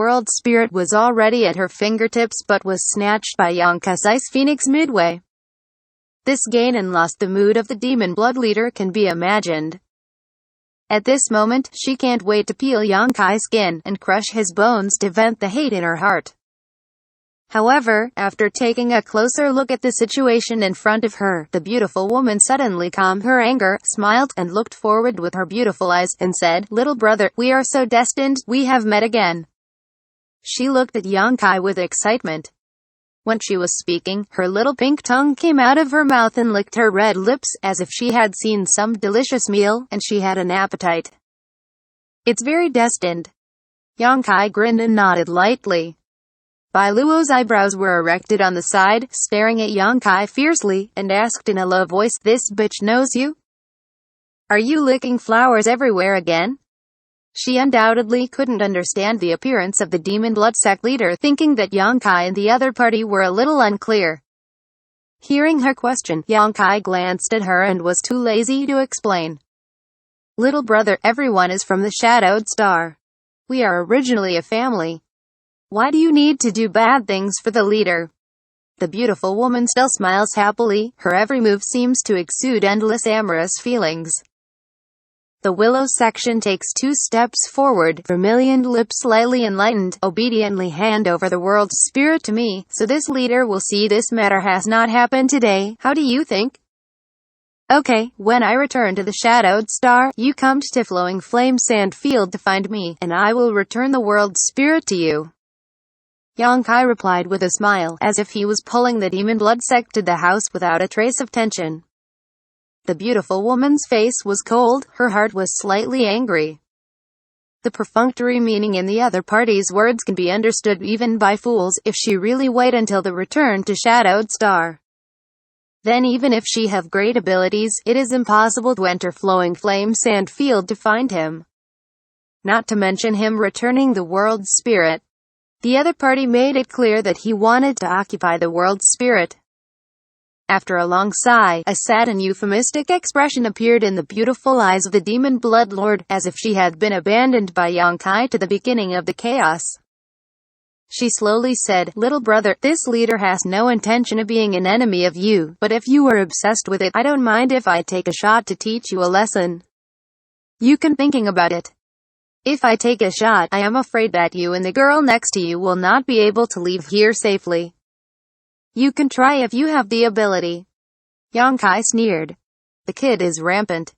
world spirit was already at her fingertips but was snatched by Xianxia's Ice Phoenix midway. This gain and loss the mood of the demon blood leader can be imagined. At this moment, she can't wait to peel Xianxia's skin and crush his bones to vent the hate in her heart. However, after taking a closer look at the situation in front of her, the beautiful woman suddenly calmed her anger, smiled, and looked forward with her beautiful eyes, and said, "Little brother, we are so destined, we have met again." She looked at Xianxia with excitement. When she was speaking, her little pink tongue came out of her mouth and licked her red lips, as if she had seen some delicious meal, and she had an appetite. "It's very destined." Xianxia grinned and nodded lightly. Bai Luo's eyebrows were erected on the side, staring at Xianxia fiercely, and asked in a low voice, "This bitch knows you? Are you licking flowers everywhere again?" She undoubtedly couldn't understand the appearance of the demon blood sect leader, thinking that Xianxia and the other party were a little unclear. Hearing her question, Xianxia glanced at her and was too lazy to explain. "Little brother, everyone is from the Shadowed Star. We are originally a family. Why do you need to do bad things for the leader?" The beautiful woman still smiles happily, her every move seems to exude endless amorous feelings. The willow section takes 2 steps forward, vermilioned lips slightly enlightened, "Obediently hand over the world spirit to me, so this leader will see this matter has not happened today. How do you think? Okay, when I return to the Shadowed Star, you come to Flowing Flame Sand Field to find me, and I will return the world spirit to you." Xianxia replied with a smile, as if he was pulling the demon blood sect to the house without a trace of tension. The beautiful woman's face was cold, her heart was slightly angry. The perfunctory meaning in the other party's words can be understood even by fools. If she really wait until the return to Shadowed Star, then even if she have great abilities, it is impossible to enter Flowing Flame Sand Field to find him. Not to mention him returning the world spirit. The other party made it clear that he wanted to occupy the world spirit. After a long sigh, a sad and euphemistic expression appeared in the beautiful eyes of the demon blood lord, as if she had been abandoned by Xianxia to the beginning of the chaos. She slowly said, "Little brother, this leader has no intention of being an enemy of you, but if you are obsessed with it, I don't mind if I take a shot to teach you a lesson. You can thinking about it. If I take a shot, I am afraid that you and the girl next to you will not be able to leave here safely. You can try if you have the ability." Xianxia sneered. "The kid is rampant."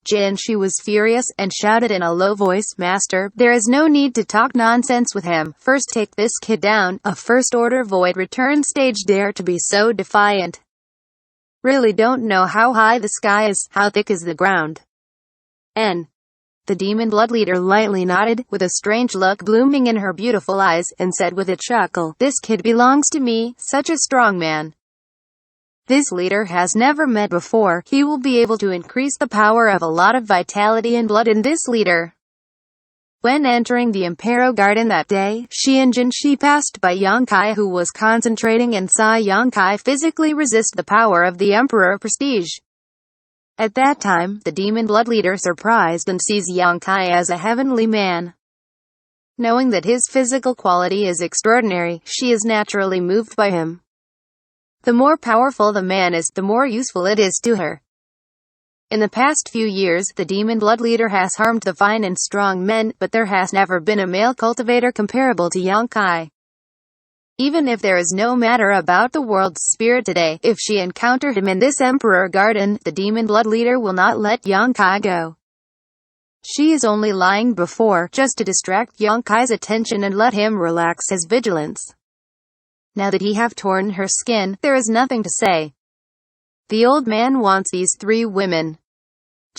She was furious, and shouted in a low voice, "Master, there is no need to talk nonsense with him. First take this kid down." A first-order void return stage dare to be so defiant. Really don't know how high the sky is, how thick is the ground. The demon blood leader lightly nodded, with a strange look blooming in her beautiful eyes, and said with a chuckle, "This kid belongs to me, such a strong man. This leader has never met before, he will be able to increase the power of a lot of vitality and blood in this leader." When entering the Impero Garden that day, she passed by Xianxia, who was concentrating, and saw Xianxia physically resist the power of the Emperor Prestige. At that time, the demon blood leader surprised and sees Xianxia as a heavenly man. Knowing that his physical quality is extraordinary, she is naturally moved by him. The more powerful the man is, the more useful it is to her. In the past few years, the demon blood leader has harmed the fine and strong men, but there has never been a male cultivator comparable to Xianxia. Even if there is no matter about the world spirit today, if she encountered him in this Emperor Garden, the demon blood leader will not let Xianxia go. She is only lying before, just to distract Xianxia's attention and let him relax his vigilance. Now that he have torn her skin, there is nothing to say. The old man wants these 3 women.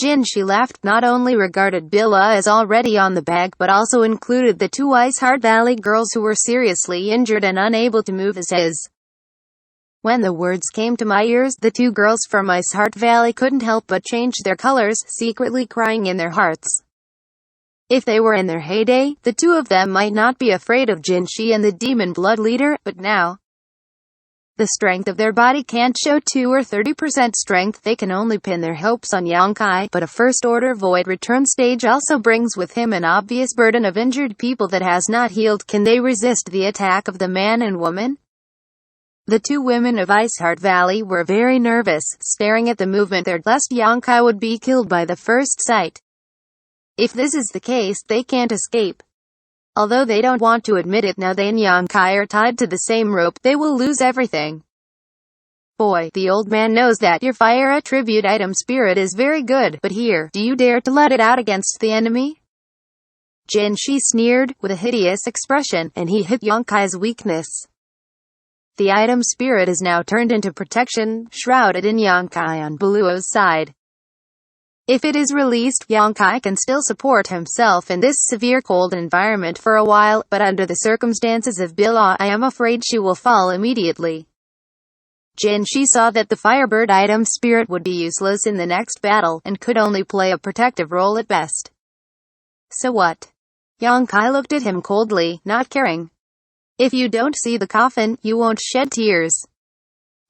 She laughed, not only regarded Billa as already on the bag but also included the 2 Ice Heart Valley girls who were seriously injured and unable to move as his. When the words came to my ears, the 2 girls from Ice Heart Valley couldn't help but change their colors, secretly crying in their hearts. If they were in their heyday, the 2 of them might not be afraid of Xianxia and the demon blood leader, but now, The strength of their body can't show 2 or 30% strength, they can only pin their hopes on Yonkai, but a first-order void return stage also brings with him an obvious burden of injured people that has not healed. Can they resist the attack of the man and woman? The two women of Iceheart Valley were very nervous, staring at the movement there, lest Yonkai would be killed by the first sight. If this is the case, they can't escape. Although they don't want to admit it, now they and Yonkai are tied to the same rope, they will lose everything. Boy, the old man knows that your fire attribute item spirit is very good, but here, do you dare to let it out against the enemy? Xianxia sneered, with a hideous expression, and he hit Yonkai's weakness. The item spirit is now turned into protection, shrouded in Yonkai on Buluo's side. If it is released, Yonkai can still support himself in this severe cold environment for a while, but under the circumstances of Bila, I am afraid she will fall immediately. Xianxia saw that the Firebird item spirit would be useless in the next battle, and could only play a protective role at best. So what? Yonkai looked at him coldly, not caring. If you don't see the coffin, you won't shed tears.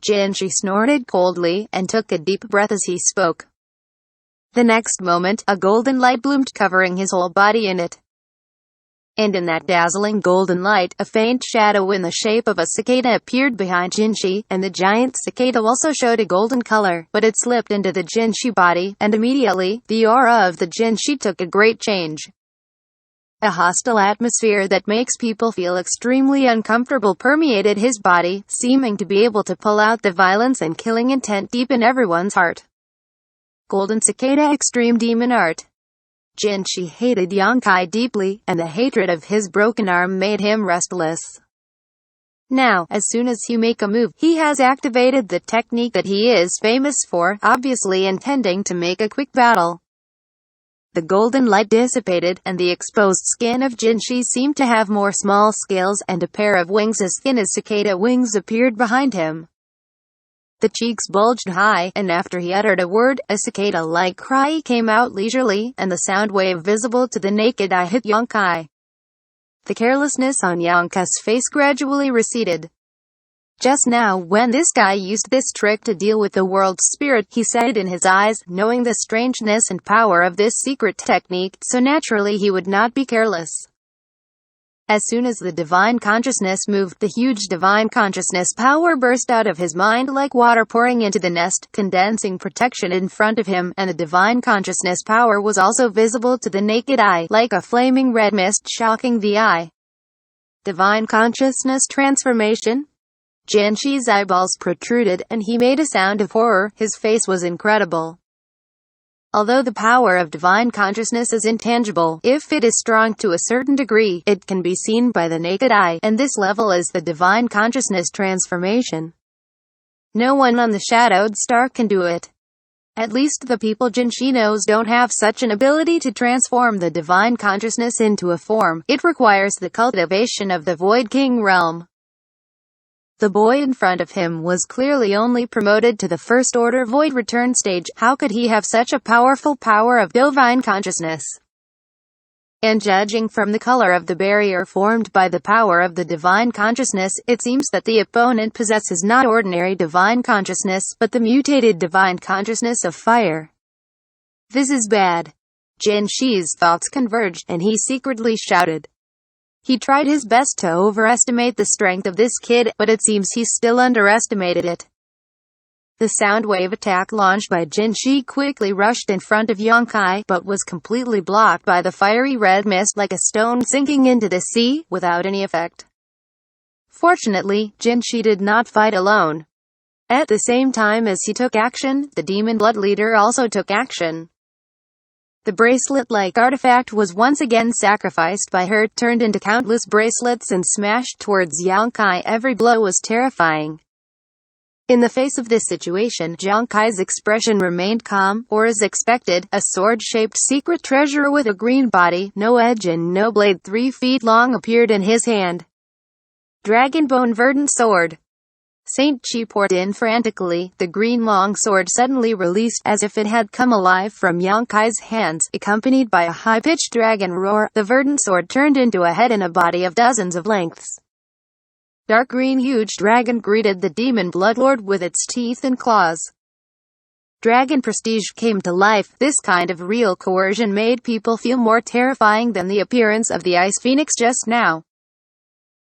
Xianxia snorted coldly, and took a deep breath as he spoke. The next moment, a golden light bloomed, covering his whole body in it. And in that dazzling golden light, a faint shadow in the shape of a cicada appeared behind Xianxia, and the giant cicada also showed a golden color, but it slipped into the Xianxia body, and immediately, the aura of the Xianxia took a great change. A hostile atmosphere that makes people feel extremely uncomfortable permeated his body, seeming to be able to pull out the violence and killing intent deep in everyone's heart. Golden Cicada Extreme Demon Art. Xianxia hated Yonkai deeply, and the hatred of his broken arm made him restless. Now, as soon as you make a move, he has activated the technique that he is famous for, obviously intending to make a quick battle. The golden light dissipated, and the exposed skin of Xianxia seemed to have more small scales, and a pair of wings as thin as cicada wings appeared behind him. The cheeks bulged high, and after he uttered a word, a cicada-like cry came out leisurely, and the sound wave visible to the naked eye hit Yonkai. The carelessness on Yonkai's face gradually receded. Just now, when this guy used this trick to deal with the world spirit, he said it in his eyes, knowing the strangeness and power of this secret technique, so naturally he would not be careless. As soon as the divine consciousness moved, the huge divine consciousness power burst out of his mind like water pouring into the nest, condensing protection in front of him, and the divine consciousness power was also visible to the naked eye, like a flaming red mist shocking the eye. Divine consciousness transformation? Xianxia's eyeballs protruded, and he made a sound of horror. His face was incredible. Although the power of divine consciousness is intangible, if it is strong to a certain degree, it can be seen by the naked eye, and this level is the divine consciousness transformation. No one on the shadowed star can do it. At least the people Xianxia knows don't have such an ability to transform the divine consciousness into a form. It requires the cultivation of the Void King realm. The boy in front of him was clearly only promoted to the first order void return stage. How could he have such a powerful power of divine consciousness? And judging from the color of the barrier formed by the power of the divine consciousness, it seems that the opponent possesses not ordinary divine consciousness, but the mutated divine consciousness of fire. This is bad. Xianxia's thoughts converged, and he secretly shouted. He tried his best to overestimate the strength of this kid, but it seems he still underestimated it. The sound wave attack launched by Xianxia quickly rushed in front of Yonkai, but was completely blocked by the fiery red mist like a stone sinking into the sea, without any effect. Fortunately, Xianxia did not fight alone. At the same time as he took action, the demon blood leader also took action. The bracelet-like artifact was once again sacrificed by her, turned into countless bracelets and smashed towards Yonkai. Every blow was terrifying. In the face of this situation, Yonkai's expression remained calm, or as expected, a sword-shaped secret treasure with a green body, no edge and no blade 3 feet long appeared in his hand. Dragonbone verdant sword. Saint Chi poured in frantically. The green long sword suddenly released, as if it had come alive from Yonkai's hands, accompanied by a high-pitched dragon roar. The verdant sword turned into a head and a body of dozens of lengths. dark green huge dragon greeted the demon bloodlord with its teeth and claws. Dragon prestige came to life. This kind of real coercion made people feel more terrifying than the appearance of the ice phoenix just now.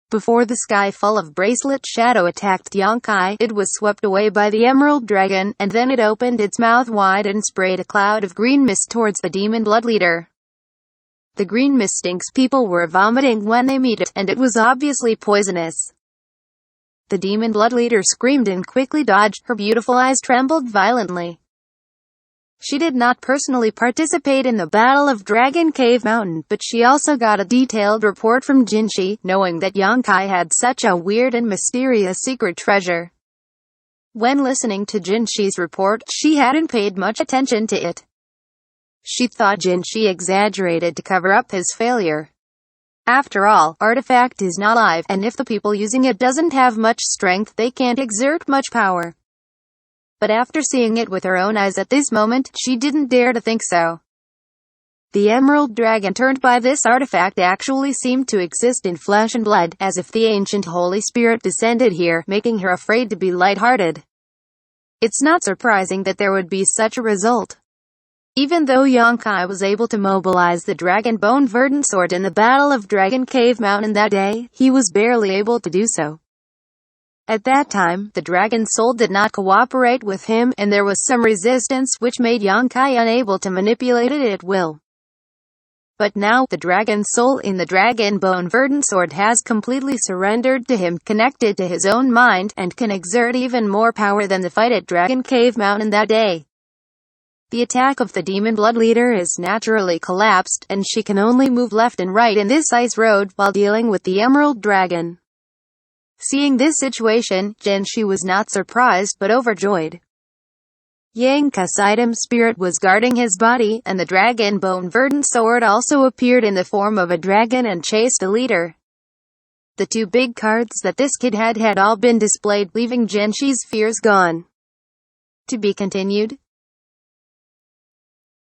Before the sky full of bracelet shadow attacked Xianxia, it was swept away by the emerald dragon, and then it opened its mouth wide and sprayed a cloud of green mist towards the demon blood leader. The green mist stinks. People were vomiting when they meet it, and it was obviously poisonous. The demon blood leader screamed and quickly dodged. Her beautiful eyes trembled violently. She did not personally participate in the Battle of Dragon Cave Mountain, but she also got a detailed report from Xianxia, knowing that Xianxia had such a weird and mysterious secret treasure. When listening to Xianxia's report, she hadn't paid much attention to it. She thought Xianxia exaggerated to cover up his failure. After all, artifact is not alive, and if the people using it doesn't have much strength, they can't exert much power. But after seeing it with her own eyes at this moment, she didn't dare to think so. The emerald dragon turned by this artifact actually seemed to exist in flesh and blood, as if the ancient Holy Spirit descended here, making her afraid to be lighthearted. It's not surprising that there would be such a result. Even though Xianxia was able to mobilize the dragon bone verdant sword in the Battle of Dragon Cave Mountain that day, he was barely able to do so. At that time, the dragon soul did not cooperate with him, and there was some resistance which made Xianxia unable to manipulate it at will. But now, the dragon soul in the dragon bone verdant sword has completely surrendered to him, connected to his own mind, and can exert even more power than the fight at Dragon Cave Mountain that day. The attack of the demon blood leader is naturally collapsed, and she can only move left and right in this ice road while dealing with the emerald dragon. Seeing this situation, Xianxia was not surprised but overjoyed. Xianxia's item spirit was guarding his body, and the dragon bone verdant sword also appeared in the form of a dragon and chased the leader. The two big cards that this kid had all been displayed, leaving Xianxia's fears gone. To be continued.